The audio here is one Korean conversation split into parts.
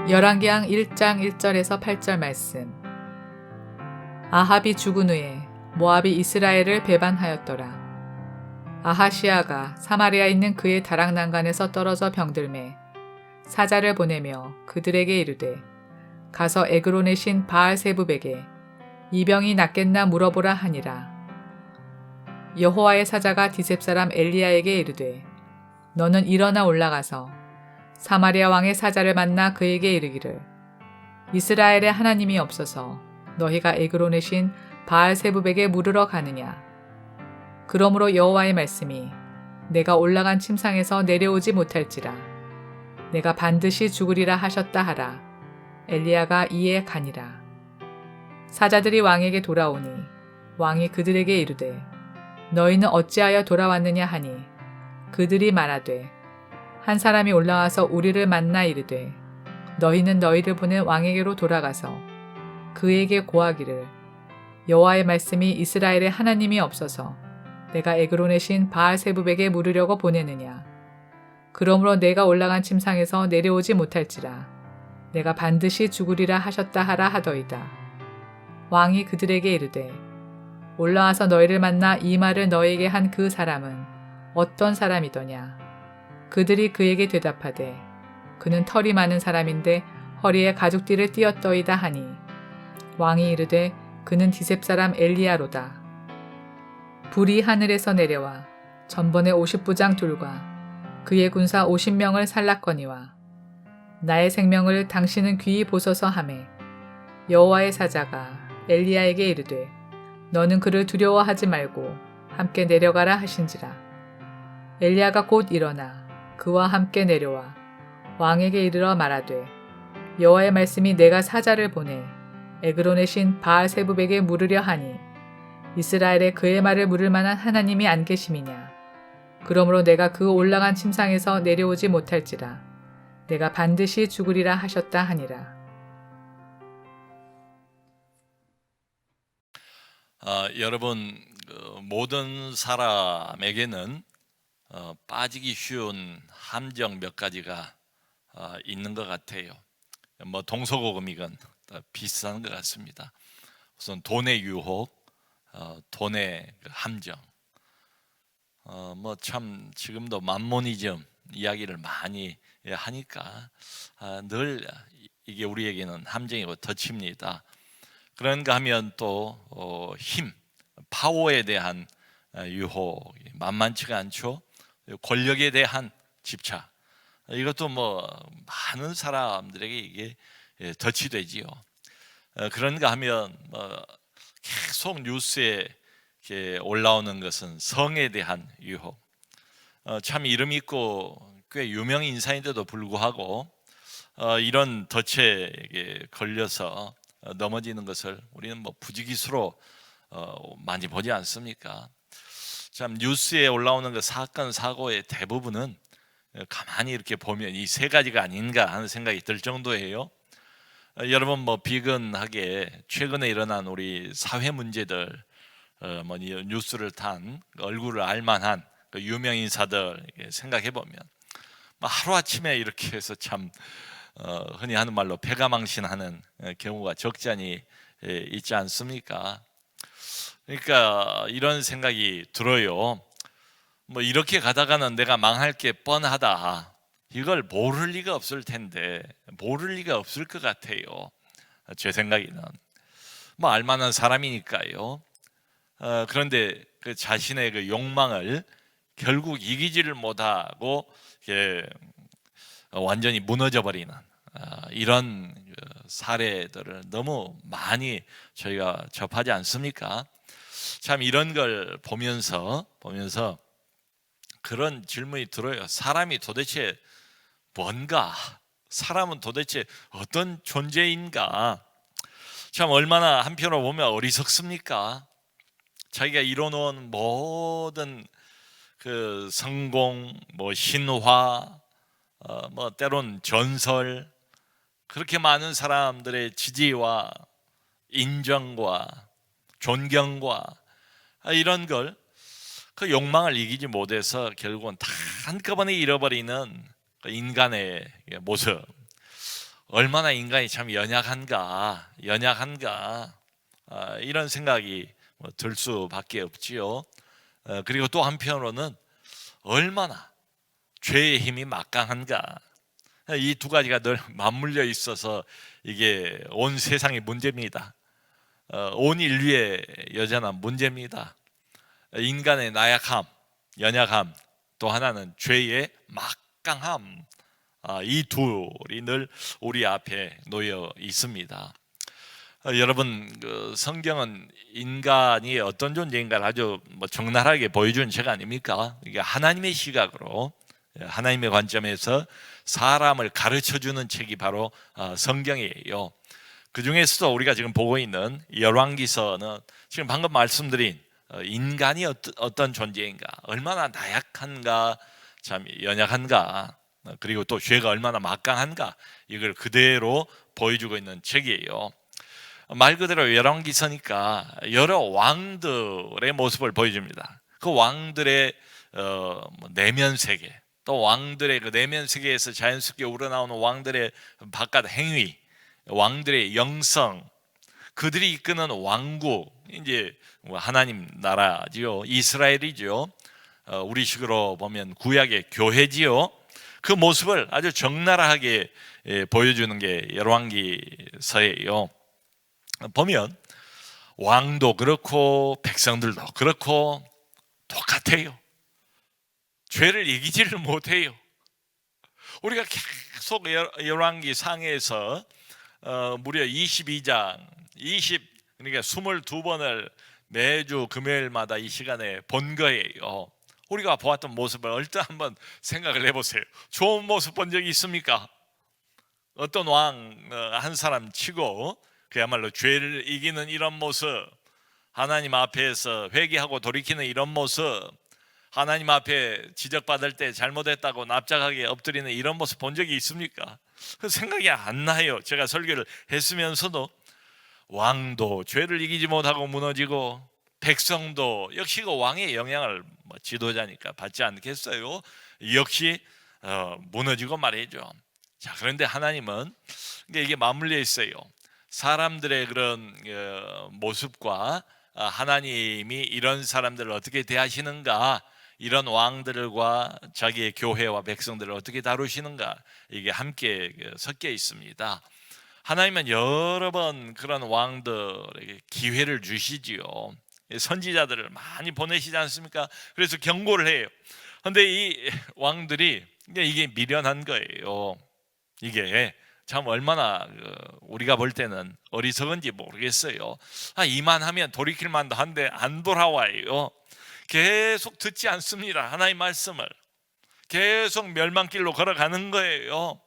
열왕기하 1장 1절에서 8절 말씀. 아합이 죽은 후에 모압이 이스라엘을 배반하였더라. 아하시아가 사마리아에 있는 그의 다락난간에서 떨어져 병들매 사자를 보내며 그들에게 이르되 가서 에그론의 신 바알세붑에게 이 병이 낫겠나 물어보라 하니라. 여호와의 사자가 디셉 사람 엘리야에게 이르되 너는 일어나 올라가서 사마리아 왕의 사자를 만나 그에게 이르기를 이스라엘의 하나님이 없어서 너희가 에그론의 신 바알세붑에게 물으러 가느냐. 그러므로 여호와의 말씀이 내가 올라간 침상에서 내려오지 못할지라 내가 반드시 죽으리라 하셨다 하라. 엘리야가 이에 가니라. 사자들이 왕에게 돌아오니 왕이 그들에게 이르되 너희는 어찌하여 돌아왔느냐 하니 그들이 말하되 한 사람이 올라와서 우리를 만나 이르되 너희는 너희를 보낸 왕에게로 돌아가서 그에게 고하기를 여호와의 말씀이 이스라엘의 하나님이 없어서 내가 에그론의 신 바알세붑에게 물으려고 보내느냐. 그러므로 내가 올라간 침상에서 내려오지 못할지라 내가 반드시 죽으리라 하셨다 하라 하더이다. 왕이 그들에게 이르되 올라와서 너희를 만나 이 말을 너희에게 한 그 사람은 어떤 사람이더냐. 그들이 그에게 대답하되 그는 털이 많은 사람인데 허리에 가죽띠를 띠었더이다 하니 왕이 이르되 그는 디셉 사람 엘리야로다. 불이 하늘에서 내려와 전번에 50부장 둘과 그의 군사 50명을 살랐거니와 나의 생명을 당신은 귀히 보소서 하매 여호와의 사자가 엘리야에게 이르되 너는 그를 두려워하지 말고 함께 내려가라 하신지라. 엘리야가 곧 일어나 그와 함께 내려와 왕에게 이르러 말하되 여호와의 말씀이 내가 사자를 보내 에그론의 신 바알세붑에게 물으려 하니 이스라엘에 그의 말을 물을 만한 하나님이 안 계심이냐. 그러므로 내가 그 올라간 침상에서 내려오지 못할지라 내가 반드시 죽으리라 하셨다 하니라. 여러분, 모든 사람에게는 빠지기 쉬운 함정 몇 가지가 있는 것 같아요. 뭐 동서고금이건 비슷한 것 같습니다. 우선 돈의 유혹, 돈의 함정. 뭐 참 지금도 맘모니즘 이야기를 많이 하니까 늘 이게 우리에게는 함정이고 덫입니다. 그런가 하면 또 힘, 파워에 대한 유혹 만만치가 않죠. 권력에 대한 집착, 이것도 뭐 많은 사람들에게 이게 덫이 되지요. 그런가 하면 뭐 계속 뉴스에 올라오는 것은 성에 대한 유혹. 참 이름 있고 꽤 유명 인사인데도 불구하고 이런 덫에 걸려서 넘어지는 것을 우리는 뭐 부지기수로 많이 보지 않습니까? 참 뉴스에 올라오는 그 사건 사고의 대부분은 가만히 이렇게 보면 이 세 가지가 아닌가 하는 생각이 들 정도예요. 여러분 뭐 비근하게 최근에 일어난 우리 사회 문제들, 뭐 뉴스를 탄 얼굴을 알만한 그 유명 인사들 생각해 보면 뭐 하루 아침에 이렇게 해서 참 흔히 하는 말로 패가망신하는 경우가 적지 않이 있지 않습니까? 그러니까 이런 생각이 들어요. 뭐 이렇게 가다가는 내가 망할 게 뻔하다. 이걸 모를 리가 없을 텐데, 모를 리가 없을 것 같아요. 제 생각에는 뭐 알만한 사람이니까요. 그런데 그 자신의 그 욕망을 결국 이기지를 못하고 완전히 무너져 버리는 이런 사례들을 너무 많이 저희가 접하지 않습니까? 참 이런 걸 보면서 그런 질문이 들어요. 사람이 도대체 뭔가? 사람은 도대체 어떤 존재인가? 참 얼마나 한편으로 보면 어리석습니까? 자기가 이뤄놓은 모든 그 성공, 뭐 신화, 뭐 때론 전설, 그렇게 많은 사람들의 지지와 인정과 존경과 이런 걸 그 욕망을 이기지 못해서 결국은 다 한꺼번에 잃어버리는 그 인간의 모습. 얼마나 인간이 참 연약한가 이런 생각이 들 수밖에 없지요. 그리고 또 한편으로는 얼마나 죄의 힘이 막강한가. 이 두 가지가 늘 맞물려 있어서 이게 온 세상의 문제입니다. 온 인류의 여전한 문제입니다. 인간의 나약함, 연약함, 또 하나는 죄의 막강함. 이 둘이 늘 우리 앞에 놓여 있습니다. 여러분, 성경은 인간이 어떤 존재인가를 아주 적나라하게 보여준 책 아닙니까? 이게 하나님의 시각으로, 하나님의 관점에서 사람을 가르쳐주는 책이 바로 성경이에요. 그 중에서도 우리가 지금 보고 있는 열왕기서는 지금 방금 말씀드린 인간이 어떤 존재인가, 얼마나 나약한가, 참 연약한가, 그리고 또 죄가 얼마나 막강한가, 이걸 그대로 보여주고 있는 책이에요. 말 그대로 열왕기서니까 여러 왕들의 모습을 보여줍니다. 그 왕들의 내면 세계, 또 왕들의 그 내면 세계에서 자연스럽게 우러나오는 왕들의 바깥 행위, 왕들의 영성, 그들이 이끄는 왕국, 이제 하나님 나라지요, 이스라엘이죠. 우리식으로 보면 구약의 교회지요. 그 모습을 아주 적나라하게 보여주는 게 열왕기서예요. 보면 왕도 그렇고 백성들도 그렇고 똑같아요. 죄를 이기지를 못해요. 우리가 계속 열왕기 상에서 무려 22장, 그러니까 22번을 매주 금요일마다 이 시간에 본 거예요. 우리가 보았던 모습을 얼른 한번 생각을 해보세요. 좋은 모습 본 적이 있습니까? 어떤 왕 한 사람 치고 그야말로 죄를 이기는 이런 모습, 하나님 앞에서 회개하고 돌이키는 이런 모습, 하나님 앞에 지적받을 때 잘못했다고 납작하게 엎드리는 이런 모습 본 적이 있습니까? 그 생각이 안 나요. 제가 설교를 했으면서도 왕도 죄를 이기지 못하고 무너지고 백성도 역시 그 왕의 영향을 지도자니까 받지 않겠어요? 역시 무너지고 말이죠. 자, 그런데 하나님은 이게 맞물려 있어요. 사람들의 그런 모습과 하나님이 이런 사람들을 어떻게 대하시는가, 이런 왕들과 자기의 교회와 백성들을 어떻게 다루시는가, 이게 함께 섞여 있습니다. 하나님은 여러 번 그런 왕들에게 기회를 주시지요. 선지자들을 많이 보내시지 않습니까? 그래서 경고를 해요. 그런데 이 왕들이 이게 미련한 거예요. 이게 참 얼마나 우리가 볼 때는 어리석은지 모르겠어요. 이만하면 돌이킬 만도 한데 안 돌아와요. 계속 듣지 않습니다. 하나님 말씀을 계속 멸망길로 걸어가는 거예요.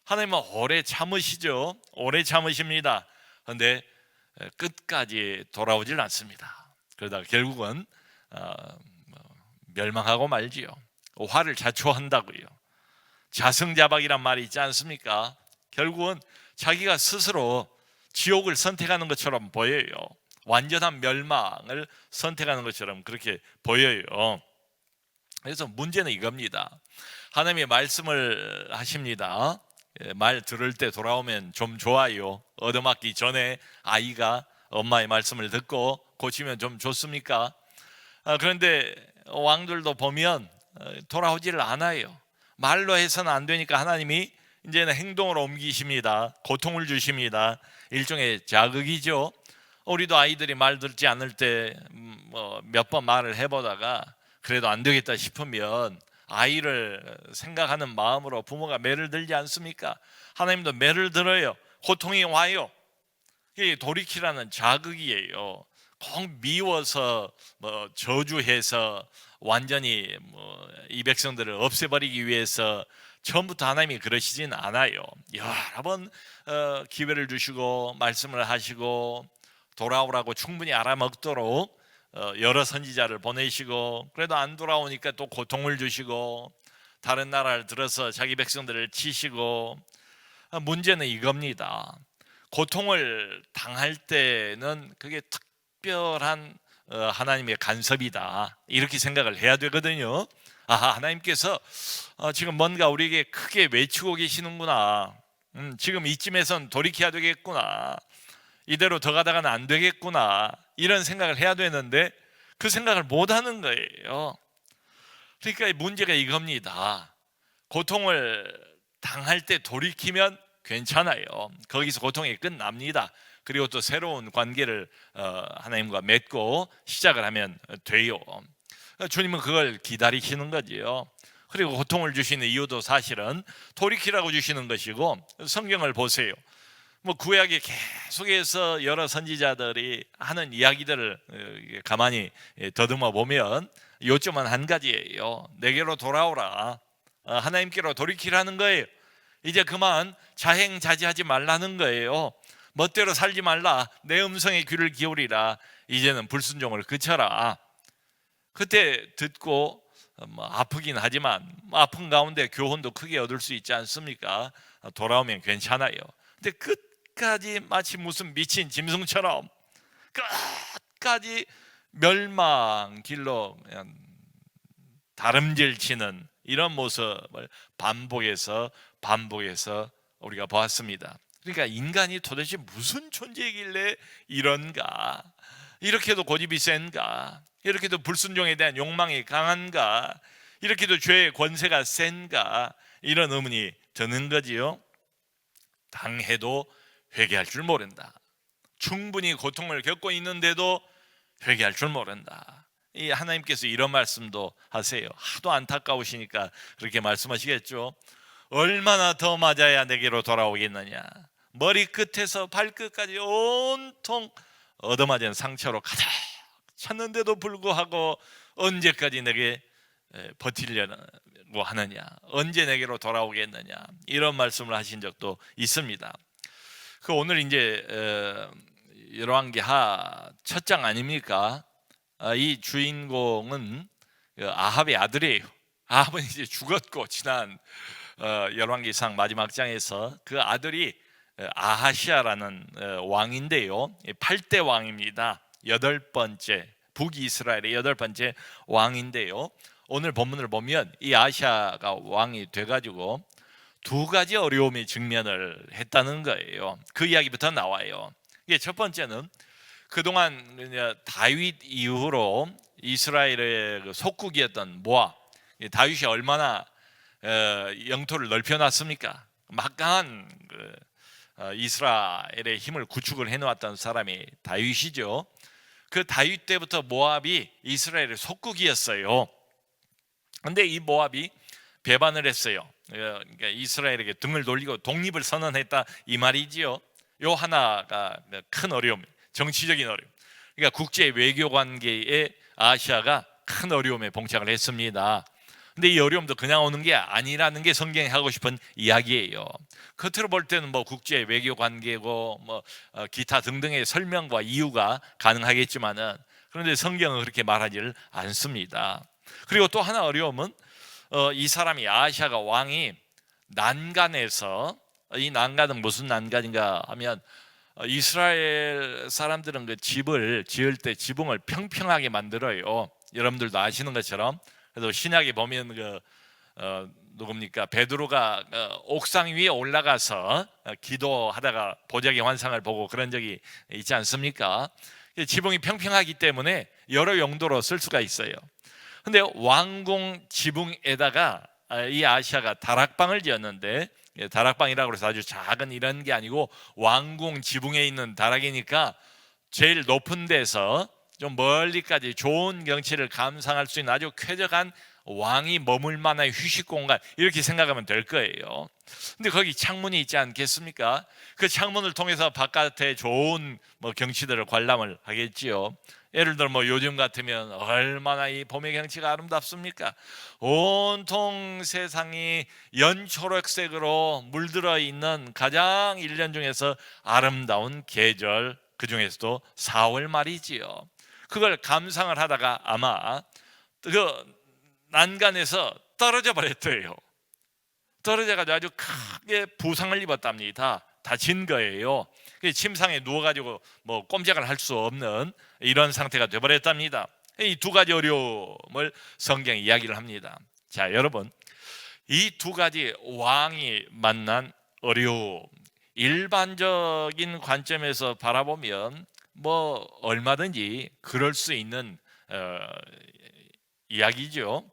하나님은 오래 참으시죠. 오래 참으십니다. 그런데 끝까지 돌아오질 않습니다. 그러다가 결국은 멸망하고 말지요. 화를 자초한다고요. 자승자박이란 말이 있지 않습니까? 결국은 자기가 스스로 지옥을 선택하는 것처럼 보여요. 완전한 멸망을 선택하는 것처럼 그렇게 보여요. 그래서 문제는 이겁니다. 하나님이 말씀을 하십니다. 말 들을 때 돌아오면 좀 좋아요. 얻어맞기 전에 아이가 엄마의 말씀을 듣고 고치면 좀 좋습니까? 그런데 왕들도 보면 돌아오지를 않아요. 말로 해서는 안 되니까 하나님이 이제는 행동으로 옮기십니다. 고통을 주십니다. 일종의 자극이죠. 우리도 아이들이 말 듣지 않을 때 몇 번 말을 해보다가 그래도 안 되겠다 싶으면 아이를 생각하는 마음으로 부모가 매를 들지 않습니까? 하나님도 매를 들어요. 고통이 와요. 이게 돌이키라는 자극이에요. 꼭 미워서 저주해서 완전히 이 백성들을 없애버리기 위해서 처음부터 하나님이 그러시진 않아요. 여러 번 기회를 주시고 말씀을 하시고 돌아오라고 충분히 알아먹도록 여러 선지자를 보내시고, 그래도 안 돌아오니까 또 고통을 주시고 다른 나라를 들어서 자기 백성들을 치시고. 문제는 이겁니다. 고통을 당할 때는 그게 특별한 하나님의 간섭이다, 이렇게 생각을 해야 되거든요. 하나님께서 지금 뭔가 우리에게 크게 외치고 계시는구나. 지금 이쯤에선 돌이켜야 되겠구나, 이대로 더 가다가는 안 되겠구나, 이런 생각을 해야 되는데 그 생각을 못 하는 거예요. 그러니까 문제가 이겁니다. 고통을 당할 때 돌이키면 괜찮아요. 거기서 고통이 끝납니다. 그리고 또 새로운 관계를 하나님과 맺고 시작을 하면 돼요. 주님은 그걸 기다리시는 거지요. 그리고 고통을 주시는 이유도 사실은 돌이키라고 주시는 것이고, 성경을 보세요. 뭐 구약에 계속해서 여러 선지자들이 하는 이야기들을 가만히 더듬어 보면 요점은 한 가지예요. 내게로 돌아오라, 하나님께로 돌이키라는 거예요. 이제 그만 자행자지하지 말라는 거예요. 멋대로 살지 말라, 내 음성에 귀를 기울이라, 이제는 불순종을 그쳐라. 그때 듣고 아프긴 하지만 아픈 가운데 교훈도 크게 얻을 수 있지 않습니까? 돌아오면 괜찮아요. 근데 끝까지 마치 무슨 미친 짐승처럼 끝까지 멸망 길로 그냥 다름질치는 이런 모습을 반복해서 우리가 보았습니다. 그러니까 인간이 도대체 무슨 존재이길래 이런가, 이렇게도 고집이 센가, 이렇게도 불순종에 대한 욕망이 강한가, 이렇게도 죄의 권세가 센가, 이런 의문이 드는 거지요. 당해도 회개할 줄 모른다. 충분히 고통을 겪고 있는데도 회개할 줄 모른다. 이 하나님께서 이런 말씀도 하세요. 하도 안타까우시니까 그렇게 말씀하시겠죠. 얼마나 더 맞아야 내게로 돌아오겠느냐. 머리끝에서 발끝까지 온통 얻어맞은 상처로 가득 찼는데도 불구하고 언제까지 내게 버티려고 하느냐, 언제 내게로 돌아오겠느냐, 이런 말씀을 하신 적도 있습니다. 그 오늘 이제 열왕기하 첫 장 아닙니까? 이 주인공은 아합의 아들이에요. 아합은 이제 죽었고, 지난 열왕기상 마지막 장에서 그 아들이 아하시아라는 왕인데요, 8대 왕입니다. 8번째, 북이스라엘의 8번째 왕인데요, 오늘 본문을 보면 이 아하시아가 왕이 돼가지고 두 가지 어려움에 직면을 했다는 거예요. 그 이야기부터 나와요. 이게 첫 번째는 그동안 다윗 이후로 이스라엘의 속국이었던 모압, 다윗이 얼마나 영토를 넓혀놨습니까? 막강한 이스라엘의 힘을 구축을 해놓았던 사람이 다윗이죠. 그 다윗 때부터 모압이 이스라엘의 속국이었어요. 그런데 이 모압이 배반을 했어요. 그러니까 이스라엘에게 등을 돌리고 독립을 선언했다, 이 말이지요. 요 하나가 큰 어려움, 정치적인 어려움. 그러니까 국제 외교 관계에 아시아가 큰 어려움에 봉착을 했습니다. 근데 이 어려움도 그냥 오는 게 아니라는 게 성경이 하고 싶은 이야기예요. 겉으로 볼 때는 뭐 국제 외교 관계고 뭐 기타 등등의 설명과 이유가 가능하겠지만은, 그런데 성경은 그렇게 말하지를 않습니다. 그리고 또 하나 어려움은 이 사람이 아시아가 왕이 난간에서, 이 난간은 무슨 난간인가 하면 이스라엘 사람들은 그 집을 지을 때 지붕을 평평하게 만들어요. 여러분들도 아시는 것처럼. 그래서 신약에 보면 누굽니까? 베드로가 옥상 위에 올라가서 기도하다가 보자기 환상을 보고 그런 적이 있지 않습니까? 지붕이 평평하기 때문에 여러 용도로 쓸 수가 있어요. 근데 왕궁 지붕에다가 이 아시아가 다락방을 지었는데, 다락방이라고 해서 아주 작은 이런 게 아니고 왕궁 지붕에 있는 다락이니까 제일 높은 데서 좀 멀리까지 좋은 경치를 감상할 수 있는 아주 쾌적한 왕이 머물 만한 휴식 공간, 이렇게 생각하면 될 거예요. 근데 거기 창문이 있지 않겠습니까? 그 창문을 통해서 바깥에 좋은 경치들을 관람을 하겠지요. 예를 들어 요즘 같으면 얼마나 이 봄의 경치가 아름답습니까? 온통 세상이 연초록색으로 물들어 있는 가장 1년 중에서 아름다운 계절, 그 중에서도 4월 말이지요. 그걸 감상을 하다가 아마 그 난간에서 떨어져 버렸대요. 떨어져가지고 아주 크게 부상을 입었답니다. 다친 거예요. 침상에 누워가지고 꼼짝을 할 수 없는 이런 상태가 되어버렸답니다. 이 두 가지 어려움을 성경이 이야기를 합니다. 자, 여러분, 이 두 가지 왕이 만난 어려움, 일반적인 관점에서 바라보면 뭐 얼마든지 그럴 수 있는 이야기죠.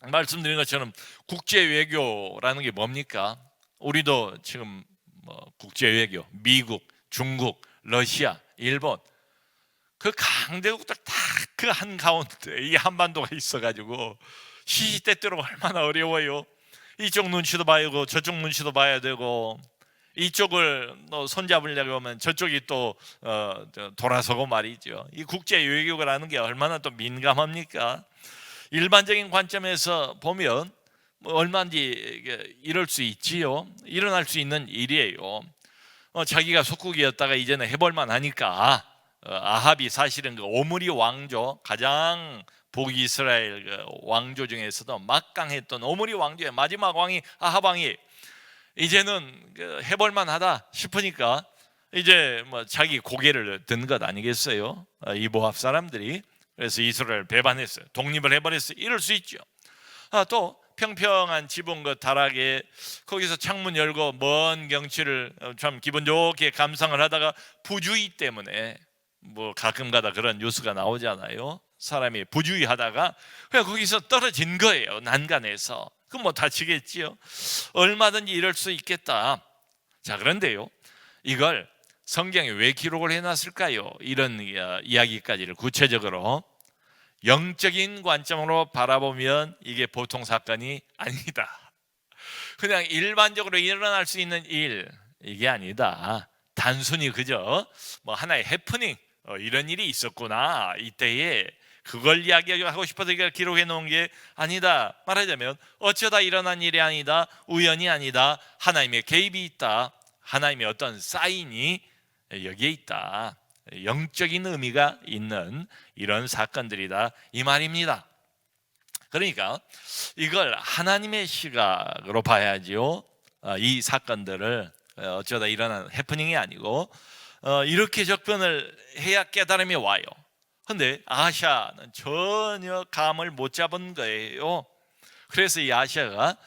말씀드린 것처럼 국제 외교라는 게 뭡니까? 우리도 지금 뭐 국제 외교, 미국, 중국, 러시아, 일본 그 강대국들 다 그 한가운데 이 한반도가 있어가지고 시시때때로 얼마나 어려워요. 이쪽 눈치도 봐야 되고 저쪽 눈치도 봐야 되고 이쪽을 손잡으려고 하면 저쪽이 또 돌아서고 말이죠. 이 국제 외교라는 게 얼마나 또 민감합니까? 일반적인 관점에서 보면 뭐 얼마든지 이럴 수 있지요. 일어날 수 있는 일이에요. 자기가 속국이었다가 이제는 해볼만 하니까 아합이 사실은 그 오므리 왕조, 가장 북이스라엘 그 왕조 중에서도 막강했던 오므리 왕조의 마지막 왕이 아합 왕이 이제는 해볼만 하다 싶으니까 이제 뭐 자기 고개를 든 것 아니겠어요? 이 모압 사람들이. 그래서 이스라엘 배반했어요. 독립을 해버렸어요. 이럴 수 있죠. 또 평평한 지붕 그 다락에 거기서 창문 열고 먼 경치를 참 기분 좋게 감상을 하다가 부주의 때문에 뭐 가끔가다 그런 뉴스가 나오잖아요. 사람이 부주의하다가 그냥 거기서 떨어진 거예요. 난간에서. 그럼 뭐 다치겠지요. 얼마든지 이럴 수 있겠다. 자, 그런데요, 이걸 성경에 왜 기록을 해놨을까요? 이런 이야기까지를 구체적으로 영적인 관점으로 바라보면 이게 보통 사건이 아니다. 그냥 일반적으로 일어날 수 있는 일, 이게 아니다. 단순히 그저 뭐 하나의 해프닝, 이런 일이 있었구나 이때에, 그걸 이야기하고 싶어서 이걸 기록해 놓은 게 아니다. 말하자면 어쩌다 일어난 일이 아니다. 우연이 아니다. 하나님의 개입이 있다. 하나님의 어떤 사인이 여기에 있다. 영적인 의미가 있는 이런 사건들이다 이 말입니다. 그러니까 이걸 하나님의 시각으로 봐야지요. 이 사건들을 어쩌다 일어난 해프닝이 아니고 이렇게 접근을 해야 깨달음이 와요. 근데 아하샤는 전혀 감을 못 잡은 거예요. 그래서 이 아하샤가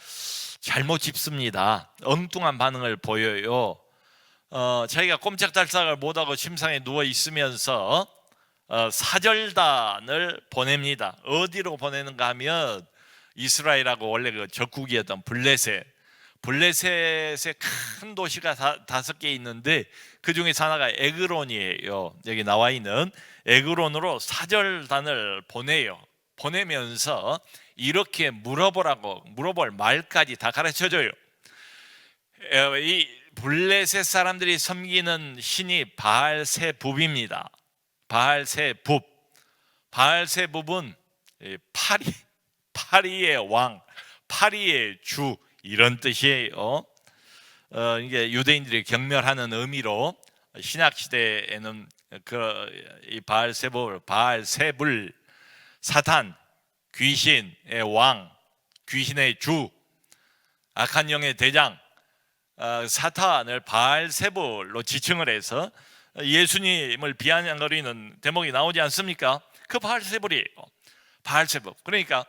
잘못 짚습니다. 엉뚱한 반응을 보여요. 자기가 꼼짝달싹을 못하고 침상에 누워 있으면서 사절단을 보냅니다. 어디로 보내는가 하면 이스라엘하고 원래 그 적국이었던 블레셋의 큰 도시가 5개 있는데 그 중에 하나가 에그론이에요. 여기 나와 있는 에그론으로 사절단을 보내요. 보내면서 이렇게 물어볼 말까지 다 가르쳐줘요. 이 블레셋 사람들이 섬기는 신이 바알세붑입니다. 바알세붑은 파리의 왕, 파리의 주, 이런 뜻이에요. 이게 유대인들이 경멸하는 의미로 신약 시대에는 이 바알세불, 사탄, 귀신의 왕, 귀신의 주, 악한 영의 대장, 사탄을 바알세불로 지칭을 해서 예수님을 비아냥거리는 대목이 나오지 않습니까? 그 바알세불이에요. 바알세불. 그러니까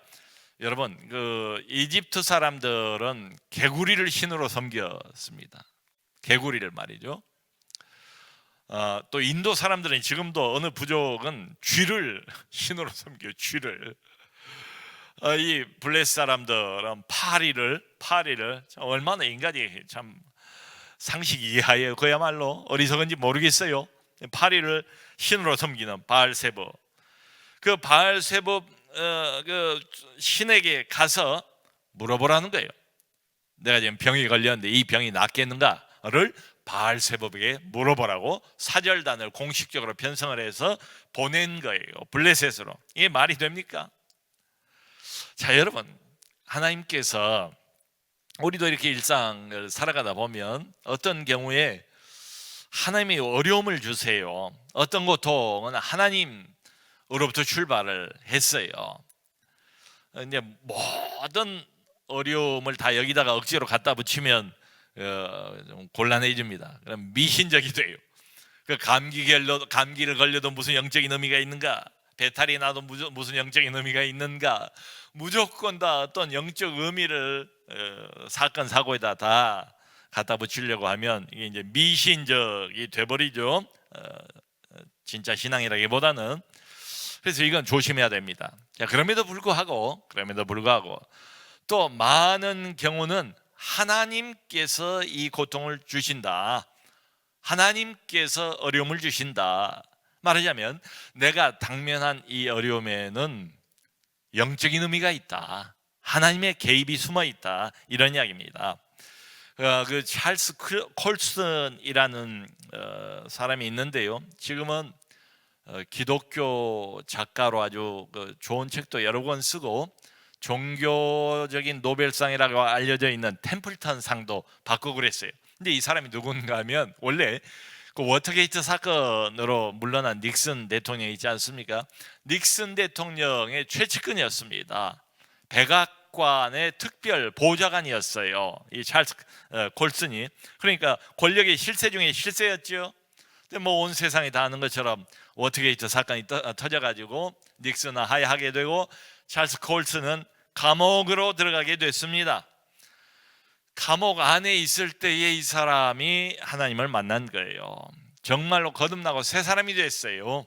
여러분, 그 이집트 사람들은 개구리를 신으로 섬겼습니다. 개구리를 말이죠. 또 인도 사람들은 지금도 어느 부족은 쥐를 신으로 섬겨요. 쥐를. 이 블레셋 사람들은 파리를 얼마나 인간이 참 상식 이하에 그야말로 어리석은지 모르겠어요. 파리를 신으로 섬기는 바알세붑. 그 바알세붑 그 신에게 가서 물어보라는 거예요. 내가 지금 병이 걸렸는데 이 병이 낫겠는가를 바알세붑에게 물어보라고 사절단을 공식적으로 편성을 해서 보낸 거예요. 블레셋으로. 이게 말이 됩니까? 자, 여러분, 하나님께서 우리도 이렇게 일상을 살아가다 보면 어떤 경우에 하나님이 어려움을 주세요. 어떤 고통은 하나님으로부터 출발을 했어요. 이제 모든 어려움을 다 여기다가 억지로 갖다 붙이면 좀 곤란해집니다. 그럼 미신적이 돼요. 그 감기를 걸려도 무슨 영적인 의미가 있는가? 배탈이 나도 무슨 영적인 의미가 있는가? 무조건 다 어떤 영적 의미를 사건 사고에다 다 갖다 붙이려고 하면 이게 이제 미신적이 돼버리죠. 진짜 신앙이라기보다는. 그래서 이건 조심해야 됩니다. 자, 그럼에도 불구하고 또 많은 경우는 하나님께서 이 고통을 주신다. 하나님께서 어려움을 주신다. 말하자면 내가 당면한 이 어려움에는 영적인 의미가 있다. 하나님의 개입이 숨어 있다. 이런 이야기입니다. 그 찰스 콜슨이라는 사람이 있는데요. 지금은 기독교 작가로 아주 좋은 책도 여러 권 쓰고 종교적인 노벨상이라고 알려져 있는 템플턴 상도 받고 그랬어요. 근데 이 사람이 누군가 하면 원래 그 워터게이트 사건으로 물러난 닉슨 대통령 있지 않습니까? 닉슨 대통령의 최측근이었습니다. 백악관의 특별 보좌관이었어요. 이 찰스 콜슨이. 그러니까 권력의 실세 중에 실세였죠. 근데 뭐 온 세상이 다 아는 것처럼 워터게이트 사건이 터져가지고 닉슨은 하야하게 되고 찰스 콜슨은 감옥으로 들어가게 됐습니다. 감옥 안에 있을 때에 이 사람이 하나님을 만난 거예요. 정말로 거듭나고 새 사람이 됐어요.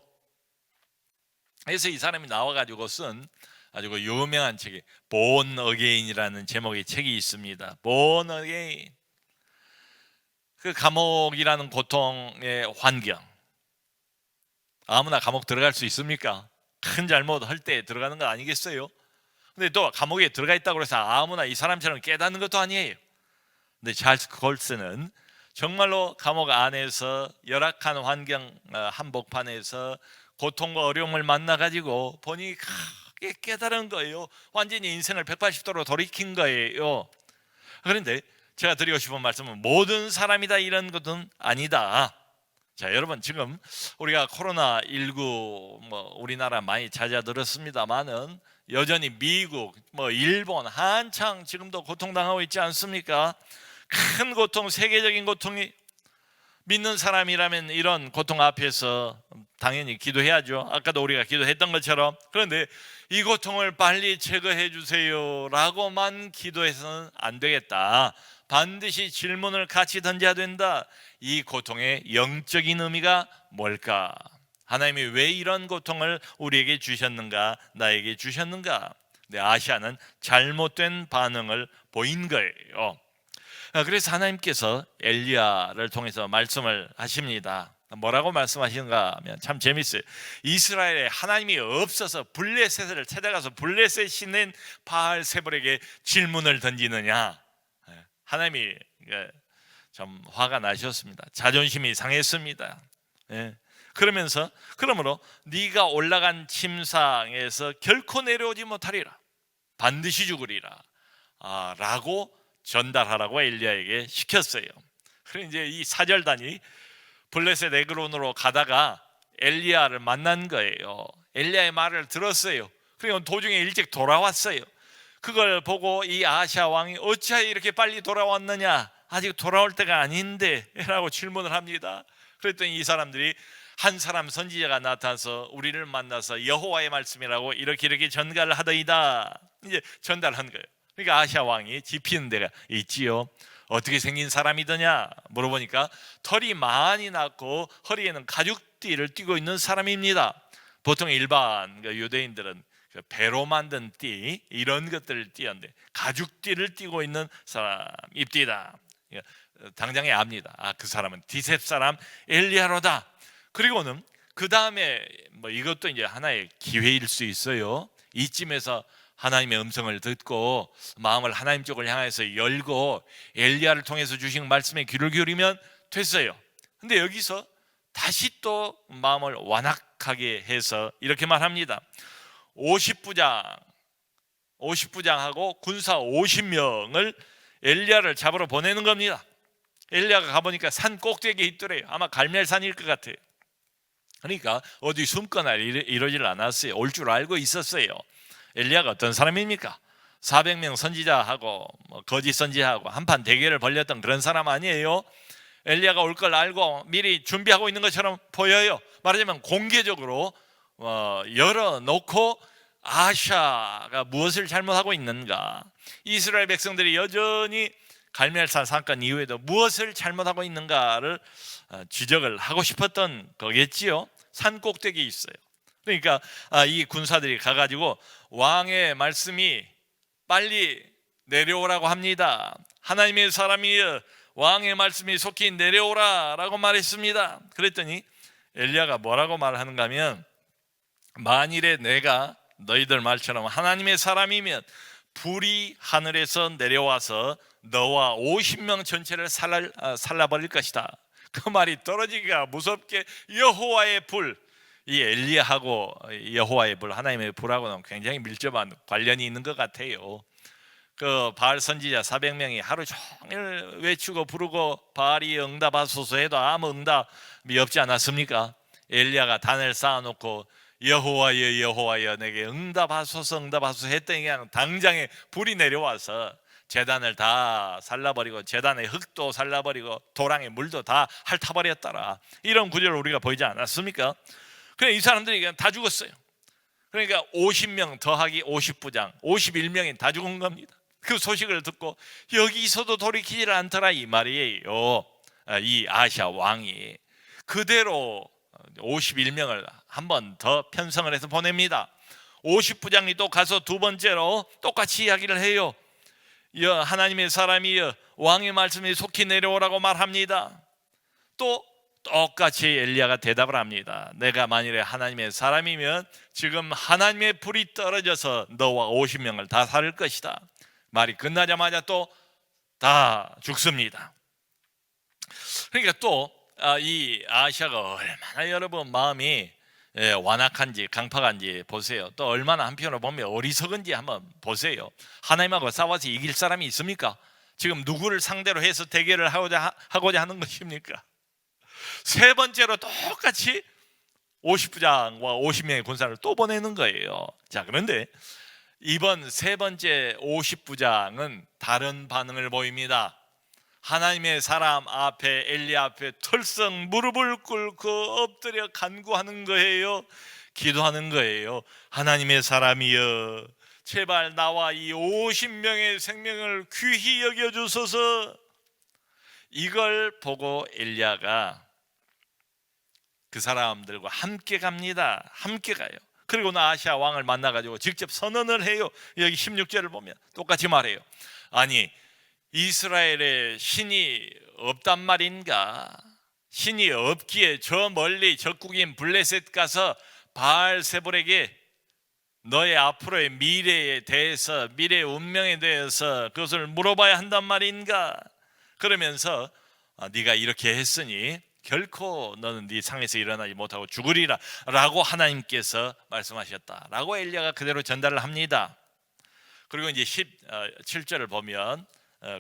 그래서 이 사람이 나와가지고 쓴 아주 유명한 책이 Born Again이라는 제목의 책이 있습니다. Born Again. 그 감옥이라는 고통의 환경, 아무나 감옥 들어갈 수 있습니까? 큰 잘못할 때 들어가는 거 아니겠어요? 근데 또 감옥에 들어가 있다고 해서 아무나 이 사람처럼 깨닫는 것도 아니에요. 근데 찰스 콜슨은 정말로 감옥 안에서 열악한 환경 한복판에서 고통과 어려움을 만나가지고 보니 크게 깨달은 거예요. 완전히 인생을 180도로 돌이킨 거예요. 그런데 제가 드리고 싶은 말씀은 모든 사람이 다 이런 것은 아니다. 자, 여러분, 지금 우리가 코로나19 우리나라 많이 잦아들었습니다만은 여전히 미국, 일본 한창 지금도 고통당하고 있지 않습니까? 큰 고통, 세계적인 고통이, 믿는 사람이라면 이런 고통 앞에서 당연히 기도해야죠. 아까도 우리가 기도했던 것처럼. 그런데 이 고통을 빨리 제거해 주세요 라고만 기도해서는 안 되겠다. 반드시 질문을 같이 던져야 된다. 이 고통의 영적인 의미가 뭘까? 하나님이 왜 이런 고통을 우리에게 주셨는가? 나에게 주셨는가? 근데 아시아는 잘못된 반응을 보인 거예요. 그래서 하나님께서 엘리야를 통해서 말씀을 하십니다. 뭐라고 말씀하시는가 하면 참 재밌어요. 이스라엘에 하나님이 없어서 블레셋을 찾아가서 블레셋 신인 바알세불에게 질문을 던지느냐? 하나님이 좀 화가 나셨습니다. 자존심이 상했습니다. 그러므로 네가 올라간 침상에서 결코 내려오지 못하리라. 반드시 죽으리라. 라고 전달하라고 엘리야에게 시켰어요. 그래서 이제 이 사절단이 블레셋 에그론으로 가다가 엘리야를 만난 거예요. 엘리야의 말을 들었어요. 그리고 도중에 일찍 돌아왔어요. 그걸 보고 이 아하시아 왕이 어찌하여 이렇게 빨리 돌아왔느냐? 아직 돌아올 때가 아닌데 라고 질문을 합니다. 그랬더니 이 사람들이 한 사람 선지자가 나타나서 우리를 만나서 여호와의 말씀이라고 이렇게 전가를 하더이다. 이제 전달한 거예요. 그러니까 아하시아 왕이 짚히는 데가 있지요. 어떻게 생긴 사람이더냐 물어보니까 털이 많이 났고 허리에는 가죽띠를 띠고 있는 사람입니다. 보통 일반 유대인들은 배로 만든 띠 이런 것들을 띠었는데 가죽띠를 띠고 있는 사람입니다. 당장에 압니다. 그 사람은 디셉 사람 엘리야로다. 그리고는 그 다음에 이것도 이제 하나의 기회일 수 있어요. 이쯤에서 하나님의 음성을 듣고 마음을 하나님 쪽을 향해서 열고 엘리야를 통해서 주신 말씀에 귀를 기울이면 됐어요. 근데 여기서 다시 또 마음을 완악하게 해서 이렇게 말합니다. 50부장하고 군사 50명을 엘리야를 잡으러 보내는 겁니다. 엘리야가 가보니까 산 꼭대기에 있더래요. 아마 갈멜산일 것 같아요. 그러니까 어디 숨거나 이러질 않았어요. 올 줄 알고 있었어요. 엘리야가 어떤 사람입니까? 400명 선지자하고 거짓 선지자하고 한판 대결을 벌였던 그런 사람 아니에요. 엘리야가 올 걸 알고 미리 준비하고 있는 것처럼 보여요. 말하자면 공개적으로 열어놓고 아하시아가 무엇을 잘못하고 있는가, 이스라엘 백성들이 여전히 갈멜산 사건 이후에도 무엇을 잘못하고 있는가를 지적을 하고 싶었던 거겠지요. 산 꼭대기에 있어요. 그러니까 이 군사들이 가가지고 왕의 말씀이 빨리 내려오라고 합니다. 하나님의 사람이여, 왕의 말씀이 속히 내려오라 라고 말했습니다. 그랬더니 엘리야가 뭐라고 말하는가 하면, 만일에 내가 너희들 말처럼 하나님의 사람이면 불이 하늘에서 내려와서 너와 50명 전체를 살라버릴 것이다. 그 말이 떨어지기가 무섭게 여호와의 불, 이 엘리야하고 여호와의 불, 하나님의 불하고는 굉장히 밀접한 관련이 있는 것 같아요. 그 바알 선지자 400명이 하루 종일 외치고 부르고 바알이 응답하소서 해도 아무 응답이 없지 않았습니까? 엘리야가 단을 쌓아놓고 여호와여 여호와여 내게 응답하소서 응답하소서 했더니 그냥 당장에 불이 내려와서 제단을 다 살라버리고 제단의 흙도 살라버리고 도랑의 물도 다 핥아버렸더라. 이런 구절을 우리가 보이지 않았습니까? 그래, 이 사람들이 그냥 다 죽었어요. 그러니까 50명 더하기 50부장 51명이 다 죽은 겁니다. 그 소식을 듣고 여기서도 돌이키지를 않더라 이 말이에요. 이 아시아 왕이 그대로 51명을 한 번 더 편성을 해서 보냅니다. 50부장이 또 가서 두 번째로 똑같이 이야기를 해요. 하나님의 사람이여, 왕의 말씀이 속히 내려오라고 말합니다. 또 똑같이 엘리야가 대답을 합니다. 내가 만일에 하나님의 사람이면 지금 하나님의 불이 떨어져서 너와 50명을 다 살릴 것이다. 말이 끝나자마자 또 다 죽습니다. 그러니까 또 이 아시아가 얼마나 여러분 마음이 완악한지 강팍한지 보세요. 또 얼마나 한편으로 보면 어리석은지 한번 보세요. 하나님하고 싸워서 이길 사람이 있습니까? 지금 누구를 상대로 해서 대결을 하고자 하는 것입니까? 세 번째로 똑같이 50부장과 50명의 군사를 또 보내는 거예요. 자, 그런데 이번 세 번째 50부장은 다른 반응을 보입니다. 하나님의 사람 앞에, 엘리야 앞에 털썩 무릎을 꿇고 엎드려 간구하는 거예요. 기도하는 거예요. 하나님의 사람이여, 제발 나와 이 50명의 생명을 귀히 여겨주소서. 이걸 보고 엘리야가 그 사람들과 함께 갑니다. 함께 가요. 그리고 아시아 왕을 만나가지고 직접 선언을 해요. 여기 16절을 보면 똑같이 말해요. 아니, 이스라엘에 신이 없단 말인가? 신이 없기에 저 멀리 적국인 블레셋 가서 바알세불에게 너의 앞으로의 미래에 대해서, 미래의 운명에 대해서 그것을 물어봐야 한단 말인가? 그러면서 네가 이렇게 했으니 결코 너는 네 상에서 일어나지 못하고 죽으리라 라고 하나님께서 말씀하셨다 라고 엘리야가 그대로 전달을 합니다. 그리고 이제 17절을 보면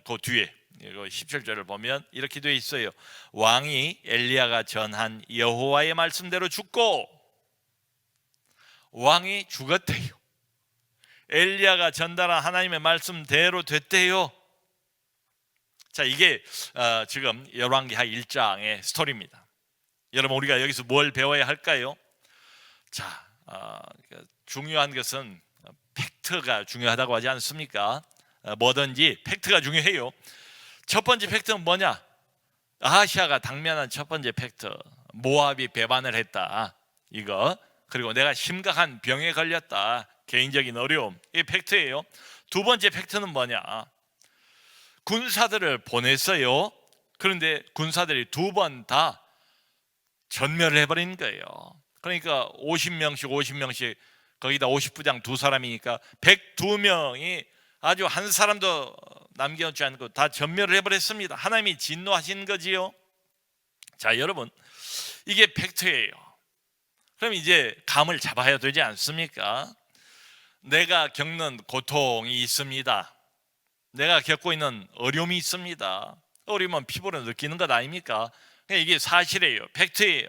그 뒤에 17절을 보면 이렇게 되어 있어요. 왕이 엘리야가 전한 여호와의 말씀대로 죽고, 왕이 죽었대요. 엘리야가 전달한 하나님의 말씀대로 됐대요. 자, 이게 지금 열왕기하 1장의 스토리입니다. 여러분, 우리가 여기서 뭘 배워야 할까요? 자, 중요한 것은 팩트가 중요하다고 하지 않습니까? 뭐든지 팩트가 중요해요. 첫 번째 팩트는 뭐냐? 아하시아가 당면한 첫 번째 팩트, 모압이 배반을 했다, 이거. 그리고 내가 심각한 병에 걸렸다, 개인적인 어려움, 이 팩트예요. 두 번째 팩트는 뭐냐? 군사들을 보냈어요. 그런데 군사들이 두 번 다 전멸을 해버린 거예요. 그러니까 50명씩 거기다 50부장 두 사람이니까 102명이 아주 한 사람도 남겨놓지 않고 다 전멸을 해버렸습니다. 하나님이 진노하신 거지요. 자, 여러분, 이게 팩트예요. 그럼 이제 감을 잡아야 되지 않습니까? 내가 겪는 고통이 있습니다. 내가 겪고 있는 어려움이 있습니다. 어려움은 피부로 느끼는 것 아닙니까? 이게 사실이에요. 팩트예요.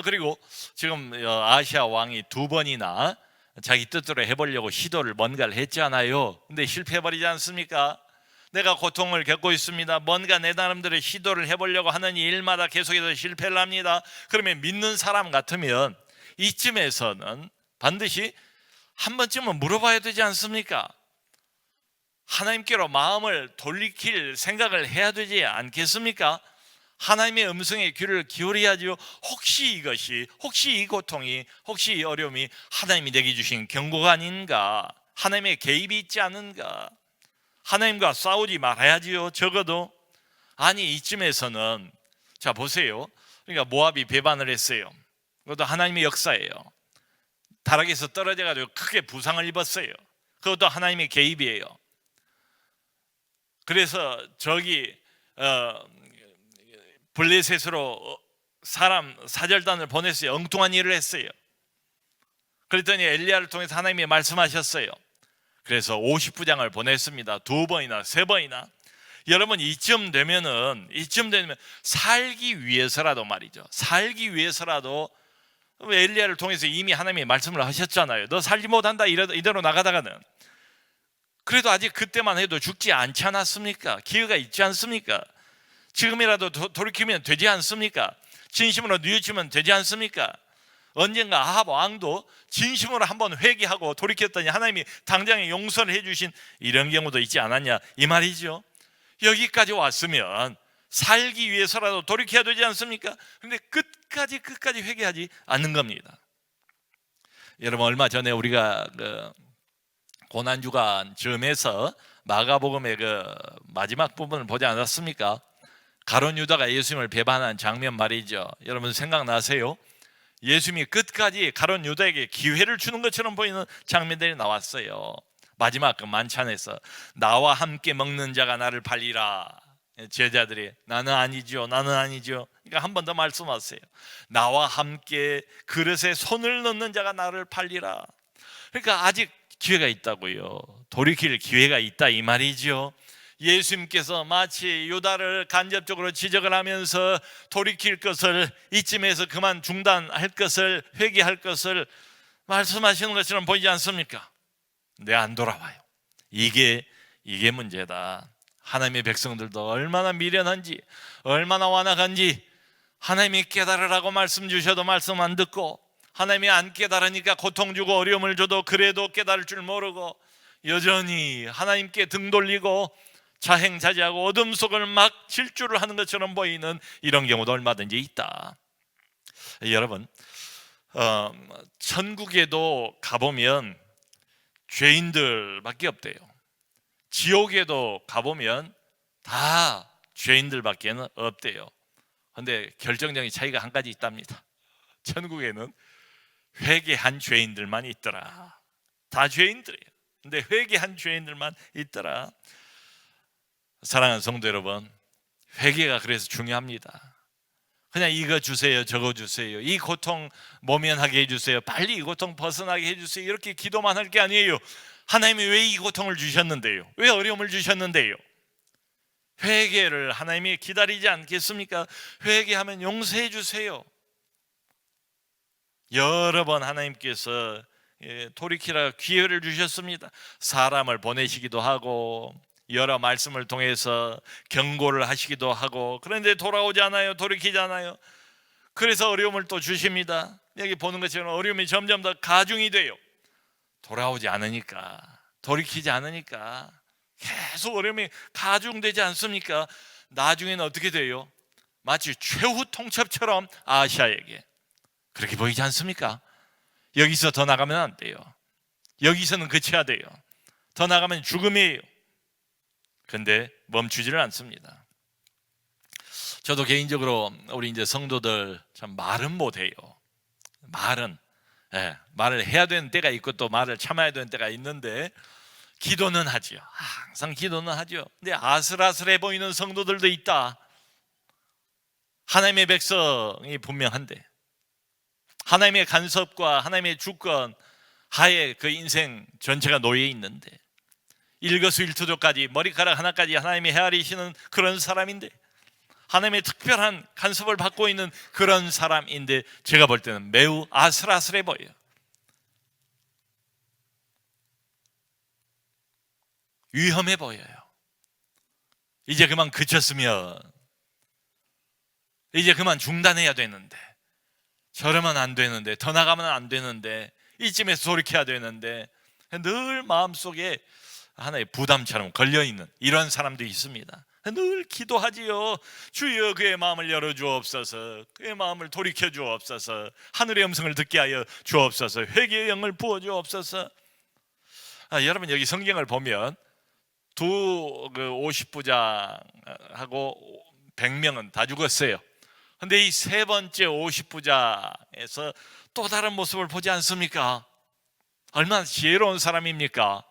그리고 지금 아시아 왕이 두 번이나 자기 뜻대로 해보려고 시도를 뭔가를 했잖아요. 근데 실패해버리지 않습니까? 내가 고통을 겪고 있습니다. 뭔가 내 나름대로 시도를 해보려고 하는 일마다 계속해서 실패를 합니다. 그러면 믿는 사람 같으면 이쯤에서는 반드시 한 번쯤은 물어봐야 되지 않습니까? 하나님께로 마음을 돌이킬 생각을 해야 되지 않겠습니까? 하나님의 음성에 귀를 기울여야지요. 혹시 이 고통이, 혹시 이 어려움이 하나님이 내게 주신 경고가 아닌가, 하나님의 개입이 있지 않은가. 하나님과 싸우지 말아야지요. 적어도. 아니, 이쯤에서는 자 보세요. 그러니까 모압이 배반을 했어요. 그것도 하나님의 역사예요. 다락에서 떨어져 가지고 크게 부상을 입었어요. 그것도 하나님의 개입이에요. 그래서 저기 블레셋으로 사람 사절단을 보냈어요. 엉뚱한 일을 했어요. 그랬더니 엘리야를 통해서 하나님이 말씀하셨어요. 그래서 50부장을 보냈습니다. 2번이나 3번이나. 여러분, 이쯤 되면 살기 위해서라도 말이죠. 살기 위해서라도, 엘리야를 통해서 이미 하나님이 말씀을 하셨잖아요. 너 살지 못한다 이대로 나가다가는. 그래도 아직 그때만 해도 죽지 않지 않았습니까? 기회가 있지 않습니까? 지금이라도 돌이키면 되지 않습니까? 진심으로 뉘우치면 되지 않습니까? 언젠가 아합 왕도 진심으로 한번 회개하고 돌이켰더니 하나님이 당장에 용서를 해주신 이런 경우도 있지 않았냐, 이 말이죠. 여기까지 왔으면 살기 위해서라도 돌이켜야 되지 않습니까? 그런데 끝까지 회개하지 않는 겁니다. 여러분, 얼마 전에 우리가 고난주간 즈음에서 마가복음의 마지막 부분을 보지 않았습니까? 가룟 유다가 예수님을 배반한 장면 말이죠. 여러분 생각나세요? 예수님이 끝까지 가룟 유다에게 기회를 주는 것처럼 보이는 장면들이 나왔어요. 마지막 그 만찬에서 나와 함께 먹는 자가 나를 팔리라. 제자들이 나는 아니죠. 그러니까 한 번 더 말씀하세요. 나와 함께 그릇에 손을 넣는 자가 나를 팔리라. 그러니까 아직 기회가 있다고요. 돌이킬 기회가 있다, 이 말이죠. 예수님께서 마치 유다를 간접적으로 지적을 하면서 돌이킬 것을, 이쯤에서 그만 중단할 것을, 회개할 것을 말씀하시는 것처럼 보이지 않습니까? 근데 안 돌아와요. 이게 문제다. 하나님의 백성들도 얼마나 미련한지, 얼마나 완악한지, 하나님이 깨달으라고 말씀 주셔도 말씀 안 듣고, 하나님이 안 깨달으니까 고통 주고 어려움을 줘도 그래도 깨달을 줄 모르고, 여전히 하나님께 등 돌리고 자행자제하고 어둠 속을 막 질주를 하는 것처럼 보이는 이런 경우도 얼마든지 있다. 여러분, 천국에도 가보면 죄인들밖에 없대요. 지옥에도 가보면 다 죄인들밖에 없대요. 그런데 결정적인 차이가 한 가지 있답니다. 천국에는 회개한 죄인들만 있더라. 다 죄인들이에요. 근데 회개한 죄인들만 있더라. 사랑하는 성도 여러분, 회개가 그래서 중요합니다. 그냥 이거 주세요, 저거 주세요, 이 고통 모면하게 해주세요, 빨리 이 고통 벗어나게 해주세요, 이렇게 기도만 할 게 아니에요. 하나님이 왜 이 고통을 주셨는데요? 왜 어려움을 주셨는데요? 회개를 하나님이 기다리지 않겠습니까? 회개하면 용서해 주세요. 여러 번 하나님께서 돌이키라 기회를 주셨습니다. 사람을 보내시기도 하고 여러 말씀을 통해서 경고를 하시기도 하고, 그런데 돌아오지 않아요. 돌이키지 않아요. 그래서 어려움을 또 주십니다. 여기 보는 것처럼 어려움이 점점 더 가중이 돼요. 돌아오지 않으니까, 돌이키지 않으니까 계속 어려움이 가중되지 않습니까? 나중에는 어떻게 돼요? 마치 최후 통첩처럼 아시아에게 그렇게 보이지 않습니까? 여기서 더 나가면 안 돼요. 여기서는 그쳐야 돼요. 더 나가면 죽음이에요. 근데 멈추지를 않습니다. 저도 개인적으로 우리 이제 성도들 참 말은 못해요. 말을 해야 되는 때가 있고 또 말을 참아야 되는 때가 있는데, 기도는 하지요. 항상 기도는 하죠. 근데 아슬아슬해 보이는 성도들도 있다. 하나님의 백성이 분명한데, 하나님의 간섭과 하나님의 주권 하에 그 인생 전체가 놓여 있는데, 일거수일투족까지 머리카락 하나까지 하나님이 헤아리시는 그런 사람인데, 하나님의 특별한 간섭을 받고 있는 그런 사람인데, 제가 볼 때는 매우 아슬아슬해 보여요. 위험해 보여요. 이제 그만 그쳤으면, 이제 그만 중단해야 되는데, 저러면 안 되는데, 더 나가면 안 되는데, 이쯤에서 돌이켜야 되는데, 늘 마음속에 하나의 부담처럼 걸려있는 이런 사람도 있습니다. 늘 기도하지요. 주여 그의 마음을 열어주옵소서, 그의 마음을 돌이켜 주옵소서, 하늘의 음성을 듣게 하여 주옵소서, 회개의 영을 부어주옵소서. 여러분 여기 성경을 보면 두 50부장하고 100명은 다 죽었어요. 근데 이 세 번째 50부장에서 또 다른 모습을 보지 않습니까? 얼마나 지혜로운 사람입니까?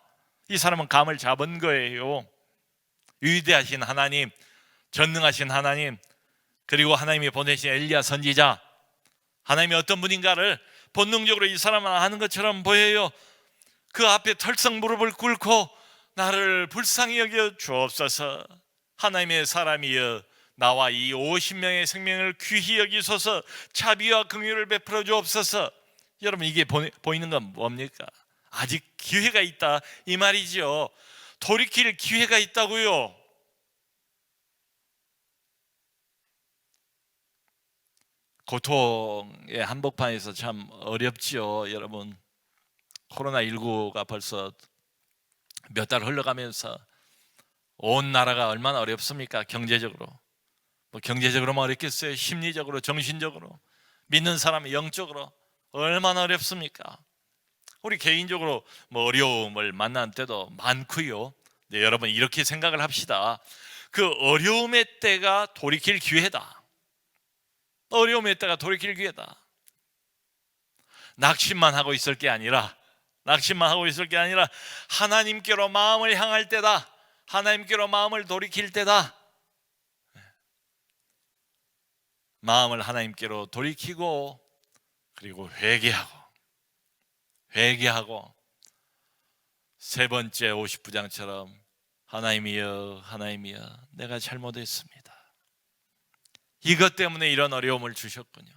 이 사람은 감을 잡은 거예요. 위대하신 하나님, 전능하신 하나님, 그리고 하나님이 보내신 엘리야 선지자, 하나님이 어떤 분인가를 본능적으로 이 사람은 아는 것처럼 보여요. 그 앞에 털썩 무릎을 꿇고 나를 불쌍히 여겨 주옵소서, 하나님의 사람이여 나와 이 50명의 생명을 귀히 여기소서, 자비와 긍휼을 베풀어 주옵소서. 여러분 이게 보이는 건 뭡니까? 아직 기회가 있다 이 말이죠. 돌이킬 기회가 있다고요. 고통의 한복판에서 참 어렵지요. 여러분 코로나19가 벌써 몇 달 흘러가면서 온 나라가 얼마나 어렵습니까? 경제적으로, 경제적으로만 어렵겠어요? 심리적으로, 정신적으로, 믿는 사람의 영적으로 얼마나 어렵습니까? 우리 개인적으로 어려움을 만난 때도 많고요. 네, 여러분 이렇게 생각을 합시다. 그 어려움의 때가 돌이킬 기회다. 어려움의 때가 돌이킬 기회다. 낙심만 하고 있을 게 아니라 하나님께로 마음을 향할 때다. 하나님께로 마음을 돌이킬 때다. 마음을 하나님께로 돌이키고 그리고 회개하고 세 번째 50부장처럼 하나님이여 내가 잘못했습니다. 이것 때문에 이런 어려움을 주셨군요.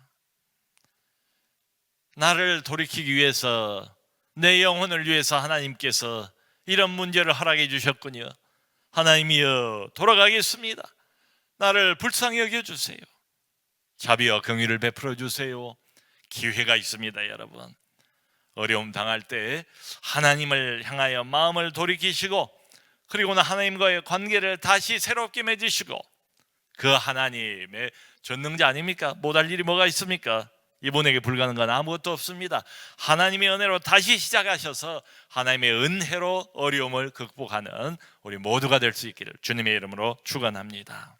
나를 돌이키기 위해서, 내 영혼을 위해서 하나님께서 이런 문제를 허락해 주셨군요. 하나님이여 돌아가겠습니다. 나를 불쌍히 여겨주세요. 자비와 긍휼을 베풀어 주세요. 기회가 있습니다. 여러분 어려움 당할 때 하나님을 향하여 마음을 돌이키시고 그리고는 하나님과의 관계를 다시 새롭게 맺으시고, 그 하나님의 전능자 아닙니까? 못할 일이 뭐가 있습니까? 이분에게 불가능한 건 아무것도 없습니다. 하나님의 은혜로 다시 시작하셔서 하나님의 은혜로 어려움을 극복하는 우리 모두가 될 수 있기를 주님의 이름으로 축원합니다.